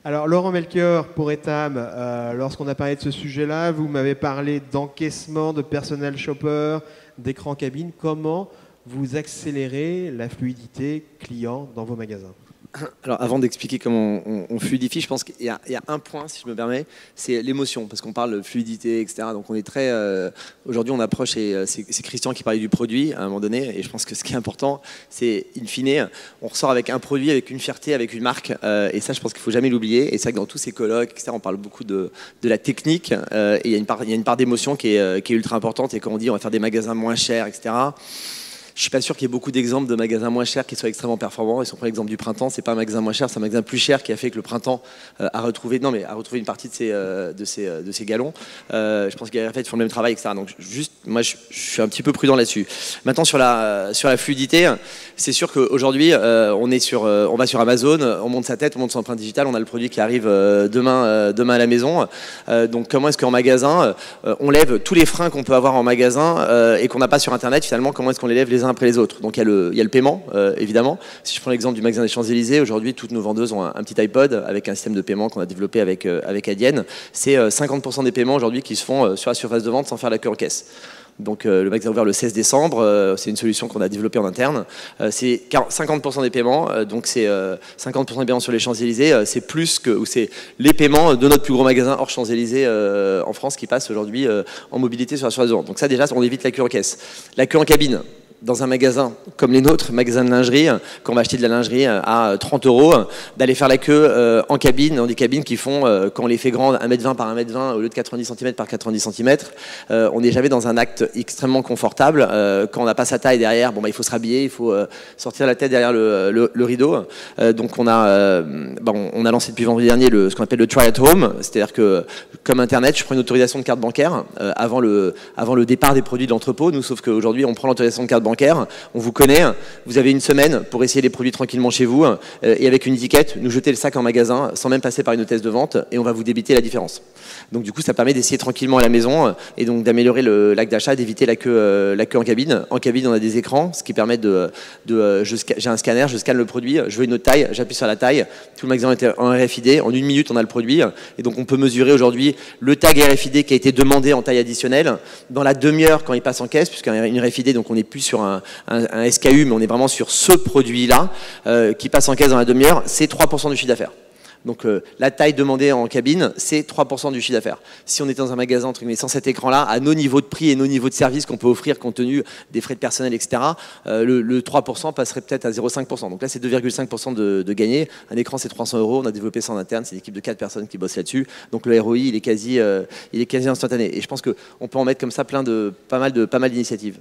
Alors, Laurent Melchior, pour Etam, lorsqu'on a parlé de ce sujet-là, vous m'avez parlé d'encaissement, de personnel shopper, d'écran cabine. Comment vous accélérez la fluidité client dans vos magasins? Alors, avant d'expliquer comment on fluidifie, je pense qu'il y a un point, si je me permets, c'est l'émotion, parce qu'on parle de fluidité, etc. Donc, on est très... Aujourd'hui, on approche, et c'est Christian qui parlait du produit à un moment donné, et je pense que ce qui est important, c'est, in fine, on ressort avec un produit, avec une fierté, avec une marque, et ça, je pense qu'il ne faut jamais l'oublier. Et c'est vrai que dans tous ces colloques, etc., on parle beaucoup de la technique, et il y a une part d'émotion qui est ultra importante, et quand on dit on va faire des magasins moins chers, etc., je suis pas sûr qu'il y ait beaucoup d'exemples de magasins moins chers qui soient extrêmement performants. Et si on prend l'exemple du printemps, c'est pas un magasin moins cher, c'est un magasin plus cher qui a fait que le printemps a retrouvé une partie de ses galons. Je pense qu'il y a fait ils font le même travail, etc. Donc juste, moi, je suis un petit peu prudent là-dessus. Maintenant sur la fluidité, c'est sûr qu'aujourd'hui, on va sur Amazon, on monte sa tête, on monte son empreinte digitale, on a le produit qui arrive demain à la maison. Donc comment est-ce qu'en magasin, on lève tous les freins qu'on peut avoir en magasin et qu'on n'a pas sur Internet finalement, comment est-ce qu'on les lève les uns après les autres. Donc il y a le paiement, évidemment. Si je prends l'exemple du magasin des Champs-Élysées, aujourd'hui, toutes nos vendeuses ont un petit iPod avec un système de paiement qu'on a développé avec Adyen. C'est 50% des paiements aujourd'hui qui se font sur la surface de vente sans faire la queue en caisse. Donc le magasin a ouvert le 16 décembre, c'est une solution qu'on a développée en interne. C'est 50% des paiements, donc c'est 50% des paiements sur les Champs-Élysées, c'est plus que, ou c'est les paiements de notre plus gros magasin hors Champs-Élysées en France qui passent aujourd'hui en mobilité sur la surface de vente. Donc ça déjà, on évite la queue en caisse. La queue en cabine. Dans un magasin comme les nôtres, magasin de lingerie, quand on va acheter de la lingerie à 30 €, d'aller faire la queue en cabine, dans des cabines qui font, quand on les fait grandes, 1,20 m par 1,20 m au lieu de 90 cm par 90 cm, on n'est jamais dans un acte extrêmement confortable. Quand on n'a pas sa taille derrière, il faut se rhabiller, il faut sortir la tête derrière le rideau. Donc on a lancé depuis vendredi dernier ce qu'on appelle le Try at Home, c'est-à-dire que comme Internet, je prends une autorisation de carte bancaire avant le départ des produits de l'entrepôt. Nous, sauf qu'aujourd'hui, on prend l'autorisation de carte bancaire, on vous connaît, vous avez une semaine pour essayer les produits tranquillement chez vous et avec une étiquette, nous jeter le sac en magasin sans même passer par une hôtesse de vente et on va vous débiter la différence. Donc du coup, ça permet d'essayer tranquillement à la maison et donc d'améliorer l'acte d'achat, d'éviter la queue en cabine. En cabine, on a des écrans, ce qui permet j'ai un scanner, je scanne le produit, je veux une autre taille, j'appuie sur la taille, tout le magasin est en RFID, en 1 minute, on a le produit et donc on peut mesurer aujourd'hui le tag RFID qui a été demandé en taille additionnelle. Dans la demi-heure, quand il passe en caisse, puisqu'une RFID, donc on n'est plus sur un SKU, mais on est vraiment sur ce produit-là qui passe en caisse dans la demi-heure, c'est 3% du chiffre d'affaires. Donc la taille demandée en cabine, c'est 3% du chiffre d'affaires. Si on était dans un magasin entre guillemets sans cet écran-là, à nos niveaux de prix et nos niveaux de service qu'on peut offrir compte tenu des frais de personnel, etc., le 3% passerait peut-être à 0,5%. Donc là, c'est 2,5% de gagné. Un écran, c'est 300 €. On a développé ça en interne. C'est une équipe de 4 personnes qui bossent là-dessus. Donc le ROI, il est quasi instantané. Et je pense qu'on peut en mettre comme ça pas mal d'initiatives.